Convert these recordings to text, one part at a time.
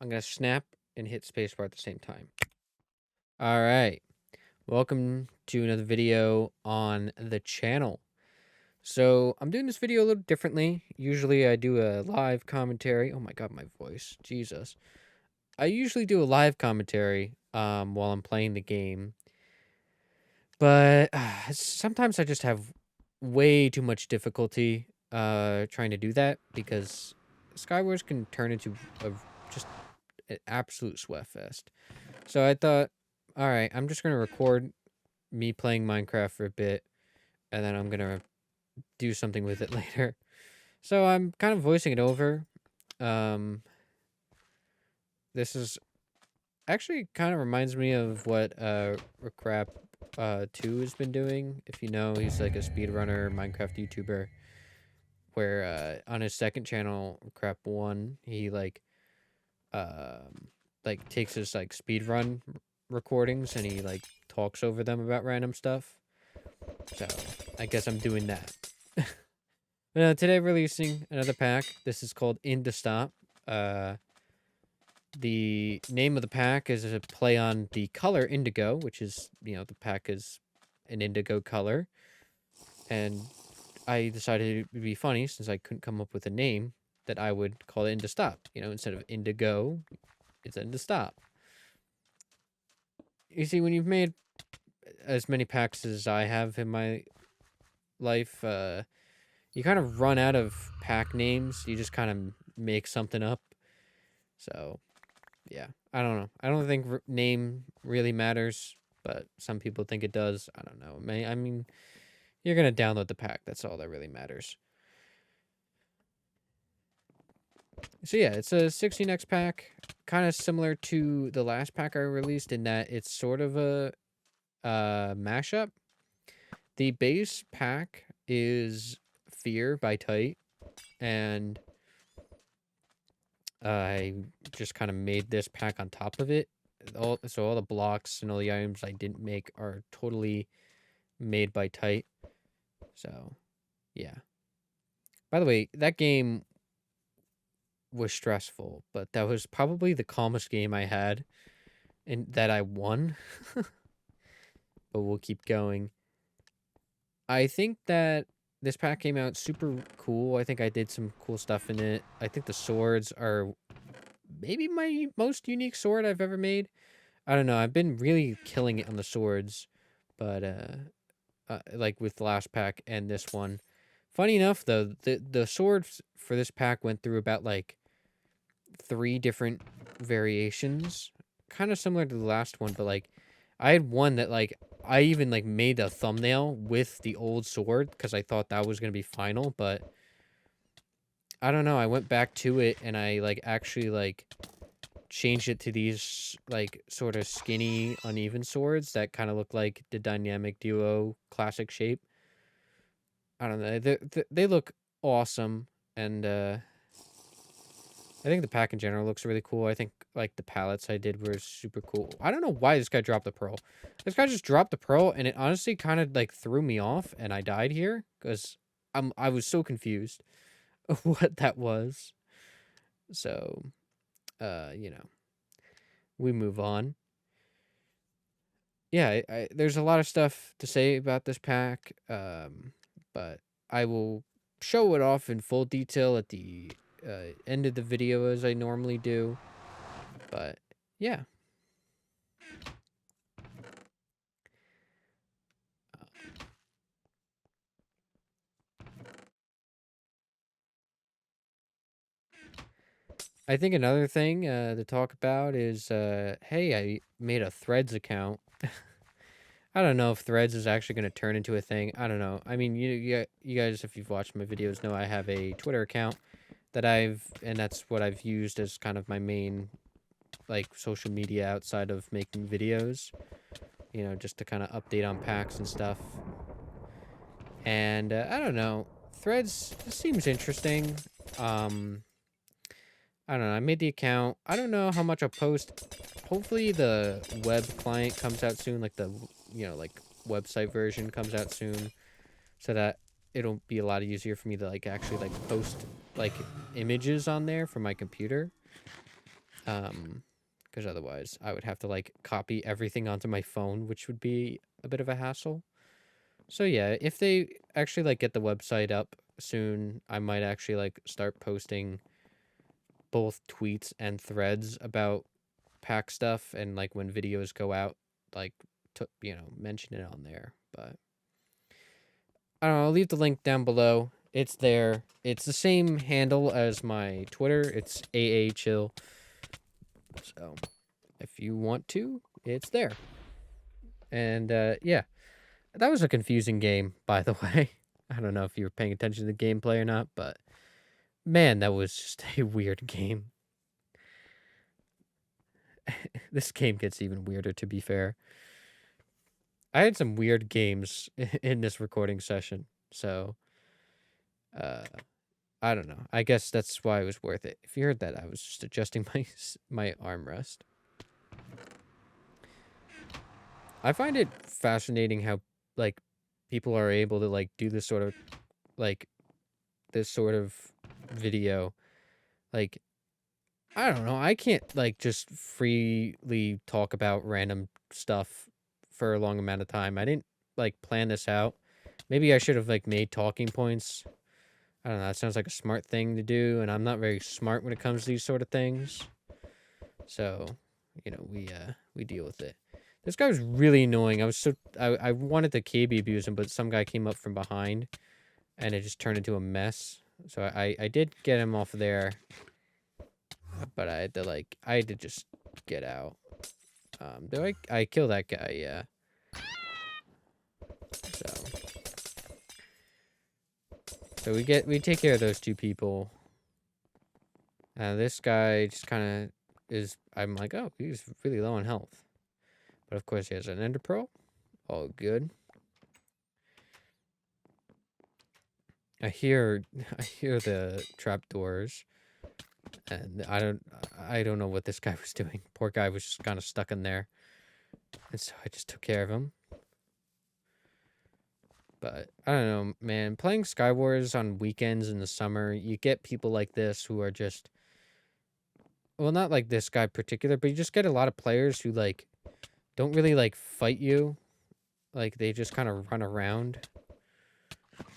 I'm going to snap and hit spacebar at the same time. All right. Welcome to another video on the channel. So I'm doing this video a little differently. Usually I do a live commentary. Oh my God, my voice. Jesus. I usually do a live commentary while I'm playing the game. But sometimes I just have way too much difficulty trying to do that because SkyWars can turn into just an absolute sweat fest. So I thought, all right, I'm just gonna record me playing Minecraft for a bit, and then I'm gonna do something with it later. So I'm kind of voicing it over. Um, this is actually kind of reminds me of what Crap 2 has been doing. If you know, he's like a speedrunner Minecraft YouTuber. Where on his second channel, Crap 1, he takes his like speedrun recordings and he like talks over them about random stuff. So I guess I'm doing that. Today releasing another pack. This is called Indistop. The name of the pack is a play on the color indigo, which is, the pack is an indigo color. And I decided it would be funny, since I couldn't come up with a name, that I would call it Indistop. Instead of indigo, it's Indistop. You see, when you've made as many packs as I have in my life, you kind of run out of pack names. You just kind of make something up. So, yeah. I don't know. I don't think name really matters, but some people think it does. I don't know. I mean, you're going to download the pack. That's all that really matters. So, yeah, it's a 16x pack. Kind of similar to the last pack I released in that it's sort of a mashup. The base pack is Fear by Tight, and I just kind of made this pack on top of it. So all the blocks and all the items I didn't make are totally made by Tight. So, yeah. By the way, that game was stressful, but that was probably the calmest game I had, and that I won. But we'll keep going. I think that this pack came out super cool. I think I did some cool stuff in it. I think the swords are maybe my most unique sword I've ever made. I don't know. I've been really killing it on the swords, but like with the last pack and this one. Funny enough, though, the swords for this pack went through about like 3 different variations, kind of similar to the last one, but like I had one that like I even like made a thumbnail with the old sword because I thought that was gonna be final, but I don't know. I went back to it and I like actually like changed it to these like sort of skinny, uneven swords that kind of look like the dynamic duo classic shape. I don't know. They look awesome, and I think the pack in general looks really cool. I think like the palettes I did were super cool. I don't know why this guy dropped the pearl. This guy just dropped the pearl, and it honestly kind of like threw me off, and I died here because I was so confused of what that was. So, we move on. Yeah, there's a lot of stuff to say about this pack, but I will show it off in full detail at the end of the video as I normally do. But yeah. I think another thing to talk about is, hey, I made a Threads account. I don't know if Threads is actually going to turn into a thing. I don't know. I mean, you guys, if you've watched my videos, know I have a Twitter account and that's what I've used as kind of my main, like, social media outside of making videos. Just to kind of update on packs and stuff. And I don't know. Threads seems interesting. I don't know. I made the account. I don't know how much I'll post. Hopefully the web client comes out soon, like the, like website version comes out soon, so that it'll be a lot easier for me to like actually like post like images on there from my computer. Because otherwise I would have to like copy everything onto my phone, which would be a bit of a hassle. So yeah, if they actually like get the website up soon, I might actually like start posting both tweets and threads about pack stuff, and like when videos go out, like to mention it on there. But I don't know, I'll leave the link down below. It's there. It's the same handle as my Twitter. It's aachill. So if you want to, it's there. And yeah, that was a confusing game, by the way. I don't know if you were paying attention to the gameplay or not, but man, that was just a weird game. This game gets even weirder, to be fair. I had some weird games in this recording session, so I don't know. I guess that's why it was worth it. If you heard that, I was just adjusting my armrest. I find it fascinating how like people are able to like do this sort of video. Like I don't know. I can't like just freely talk about random stuff for a long amount of time. I didn't like plan this out. Maybe I should have like made talking points. I don't know. That sounds like a smart thing to do, and I'm not very smart when it comes to these sort of things. So, we deal with it. This guy was really annoying. I wanted to KB abuse him, but some guy came up from behind, and it just turned into a mess. So I did get him off there, but I had to just get out. I kill that guy? Yeah. So we take care of those two people. This guy just kind of is. I'm like, oh, he's really low on health, but of course he has an ender pearl. All good. I hear the trapdoors, and I don't know what this guy was doing. Poor guy was just kind of stuck in there, and so I just took care of him. But I don't know, man. Playing SkyWars on weekends in the summer, you get people like this who are just, well, not like this guy particular, but you just get a lot of players who like don't really like fight you. Like they just kind of run around.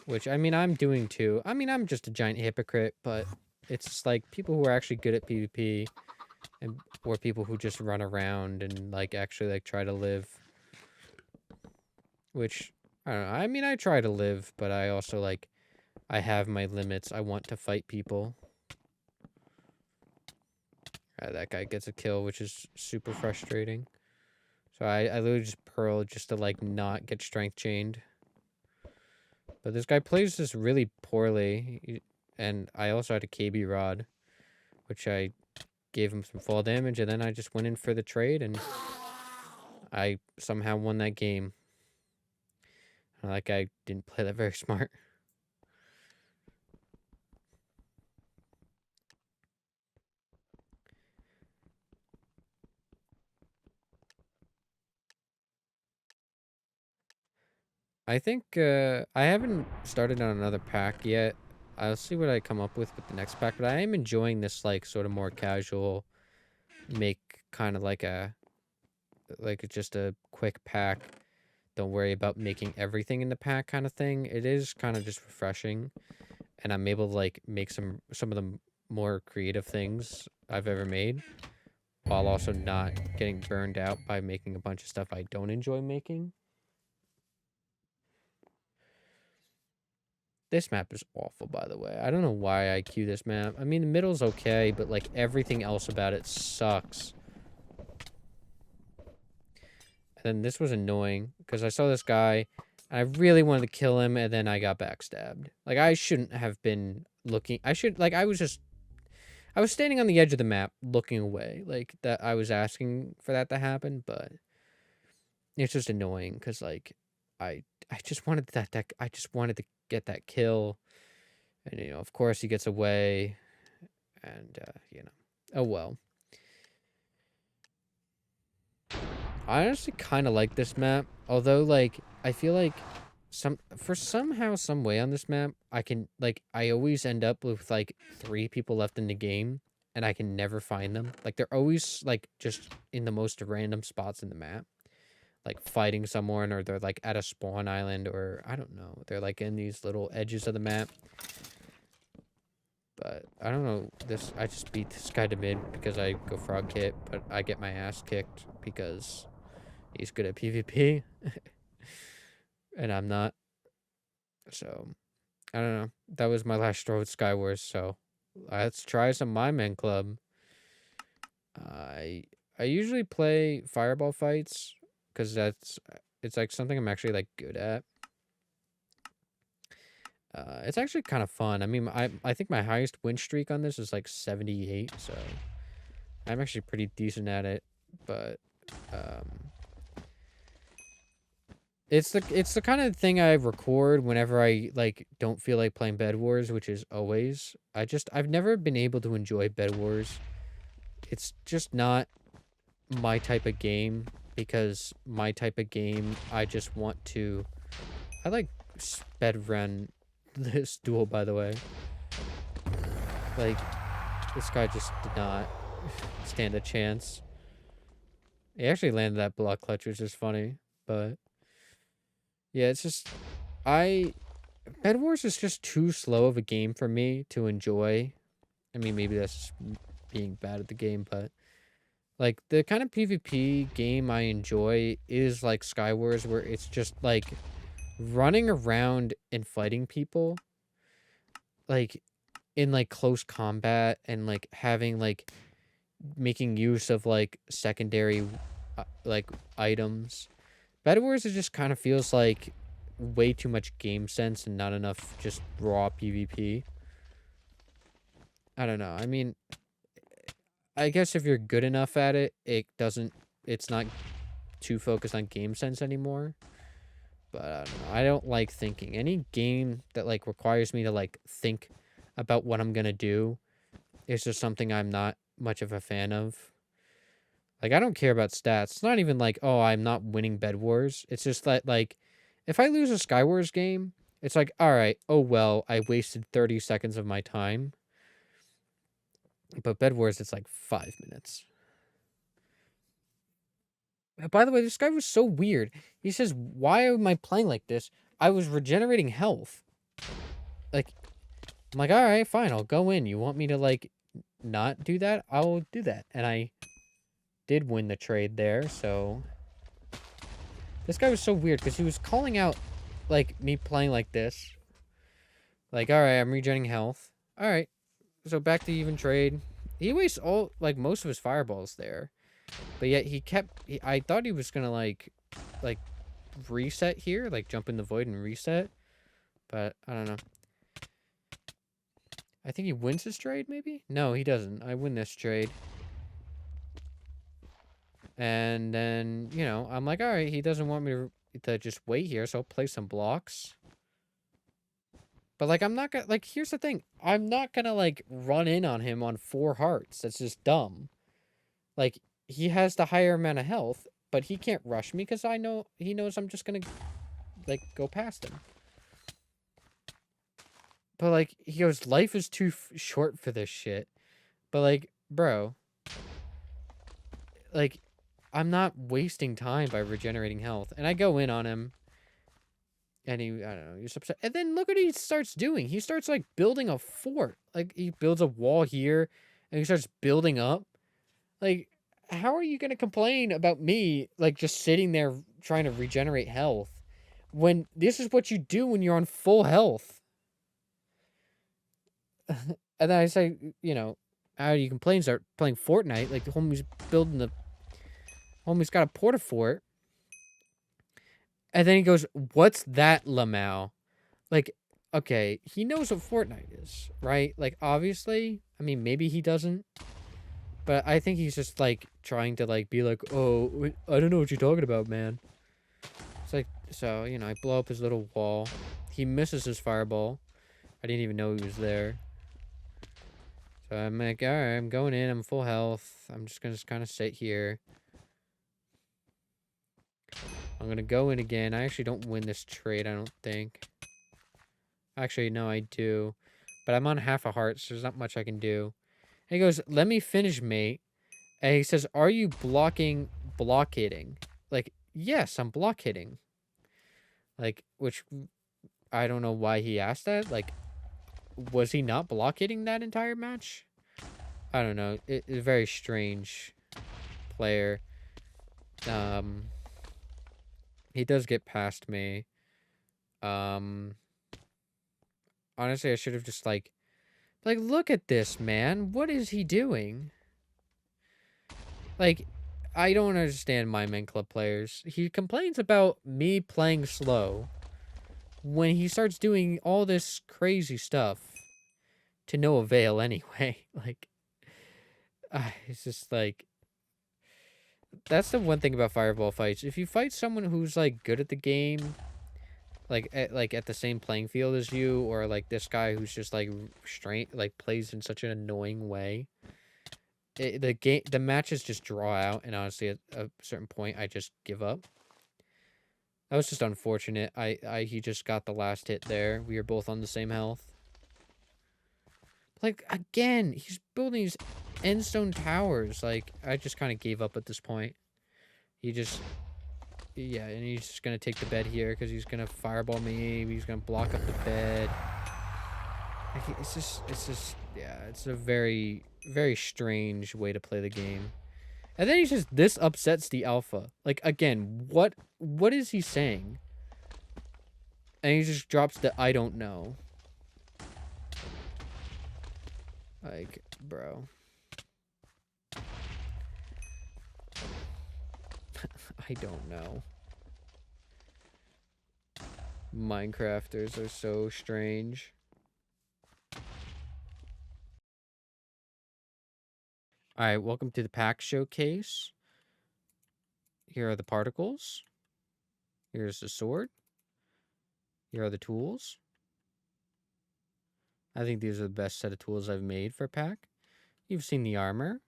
Which, I mean, I'm doing too. I mean, I'm just a giant hypocrite, but it's just like people who are actually good at PvP, or people who just run around and like actually like try to live. Which, I don't know. I mean, I try to live, but I also like, I have my limits. I want to fight people. That guy gets a kill, which is super frustrating. So I literally just pearl just to like not get strength chained. But this guy plays this really poorly, and I also had a KB rod, which I gave him some fall damage, and then I just went in for the trade, and I somehow won that game. That guy didn't play that very smart. I think I haven't started on another pack yet. I'll see what I come up with the next pack, but I am enjoying this like sort of more casual, make kind of like just a quick pack. Don't worry about making everything in the pack kind of thing. It is kind of just refreshing, and I'm able to like make some of the more creative things I've ever made, while also not getting burned out by making a bunch of stuff I don't enjoy making. This map is awful, by the way. I don't know why I queue this map. I mean, the middle's okay, but like everything else about it sucks. And then this was annoying because I saw this guy and I really wanted to kill him, and then I got backstabbed. Like, I shouldn't have been looking. I was standing on the edge of the map looking away. Like, that I was asking for that to happen, but it's just annoying because like I just wanted I just wanted to get that kill, and of course he gets away, and oh well. I honestly kind of like this map, although like I feel like somehow some way on this map I always end up with like 3 people left in the game, and I can never find them. Like, they're always, like, just in the most random spots in the map. Like, fighting someone, or they're, like, at a spawn island, or I don't know. They're, like, in these little edges of the map. But I don't know. I just beat this guy to mid because I go frog kit, but I get my ass kicked because he's good at PvP. And I'm not. So, I don't know. That was my last straw with SkyWars, so let's try some My Man Club. I usually play fireball fights because it's like something I'm actually like good at. It's actually kind of fun. I mean, I think my highest win streak on this is like 78, so I'm actually pretty decent at it. But it's the kind of thing I record whenever I like don't feel like playing Bed Wars, which is always. I've never been able to enjoy Bed Wars. It's just not my type of game, because my type of game I just want to. I like sped run this duel, by the way. Like, this guy just did not stand a chance. He actually landed that block clutch, which is funny, but yeah, it's just Bed Wars is just too slow of a game for me to enjoy. I mean, maybe that's just being bad at the game, but like the kind of PvP game I enjoy is like SkyWars, where it's just like running around and fighting people, like in like close combat, and like having like making use of like secondary like items. Bed Wars, it just kind of feels like way too much game sense and not enough just raw PvP. I don't know. I mean, I guess if you're good enough at it, it's not too focused on game sense anymore. But I don't know. I don't like thinking. Any game that like requires me to like think about what I'm gonna do is just something I'm not much of a fan of. Like, I don't care about stats. It's not even like, oh, I'm not winning Bed Wars. It's just that, like, if I lose a SkyWars game, it's like, all right, oh, well, I wasted 30 seconds of my time. But Bed Wars, it's like 5 minutes. By the way, this guy was so weird. He says, why am I playing like this? I was regenerating health. Like, I'm like, all right, fine, I'll go in. You want me to, like, not do that? I'll do that. And I did win the trade there, so this guy was so weird because he was calling out like me playing like this. Like, all right, I'm regenerating health. All right, so back to even trade. He wastes all like most of his fireballs there, but yet I thought he was gonna like reset here, like jump in the void and reset, but I don't know. I think he wins this trade, maybe? No, he doesn't. I win this trade. And then, you know, I'm like, all right, he doesn't want me to just wait here, so I'll play some blocks. But, like, I'm not gonna, like, here's the thing. I'm not gonna, like, run in on him on 4 hearts. That's just dumb. Like, he has the higher amount of health, but he can't rush me because he knows I'm just gonna, like, go past him. But, like, he goes, life is too short for this shit. But, like, bro, like, I'm not wasting time by regenerating health. And I go in on him. And I don't know, he's upset. And then look what he starts doing. He starts, like, building a fort. Like, he builds a wall here. And he starts building up. Like, how are you going to complain about me, like, just sitting there trying to regenerate health, when this is what you do when you're on full health? And then I say, you know, how do you complain? Start playing Fortnite. Like, the homie's homie's got a porta fort. And then he goes, what's that, Lamau? Like, okay, he knows what Fortnite is, right? Like, obviously. I mean, maybe he doesn't. But I think he's just, like, trying to, like, be like, oh, I don't know what you're talking about, man. It's like, so, you know, I blow up his little wall. He misses his fireball. I didn't even know he was there. So I'm like, all right, I'm going in. I'm full health. I'm just going to kind of sit here. I'm going to go in again. I actually don't win this trade, I don't think. Actually, no, I do. But I'm on half a heart, so there's not much I can do. And he goes, "Let me finish, mate." And he says, "Are you block hitting?" Like, yes, I'm block hitting. Like, which I don't know why he asked that. Like, was he not block hitting that entire match? I don't know. It's a very strange player. He does get past me. Honestly, I should have just like, look at this man. What is he doing? Like, I don't understand my men club players. He complains about me playing slow when he starts doing all this crazy stuff to no avail anyway. Like, it's just like, that's the one thing about fireball fights. If you fight someone who's like good at the game, like at the same playing field as you, or like this guy who's just like plays in such an annoying way, the matches just draw out, and honestly, at a certain point, I just give up. That was just unfortunate. He just got the last hit there. We were both on the same health. Like, again, he's building these endstone towers. Like, I just kind of gave up at this point. Yeah, and he's just gonna take the bed here because he's gonna fireball me. He's gonna block up the bed. It's just, yeah, it's a very, very strange way to play the game. And then he says, "This upsets the alpha." Like, again, what is he saying? And he just drops the "I don't know." Like, bro. I don't know. Minecrafters are so strange. Alright, welcome to the pack showcase. Here are the particles. Here's the sword. Here are the tools. I think these are the best set of tools I've made for pack. You've seen the armor.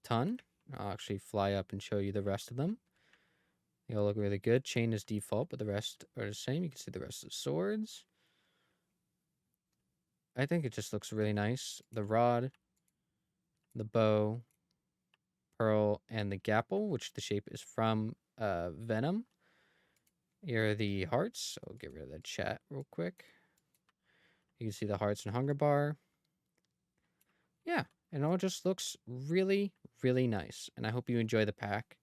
A ton. I'll actually fly up and show you the rest of them. They all look really good. Chain is default, but the rest are the same. You can see the rest of the swords. I think it just looks really nice. The rod, the bow, pearl, and the gapple, which the shape is from Venom. Here are the hearts. I'll get rid of that chat real quick. You can see the hearts and hunger bar. Yeah, and it all just looks really, really nice. And I hope you enjoy the pack.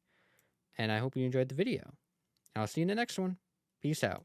And I hope you enjoyed the video. I'll see you in the next one. Peace out.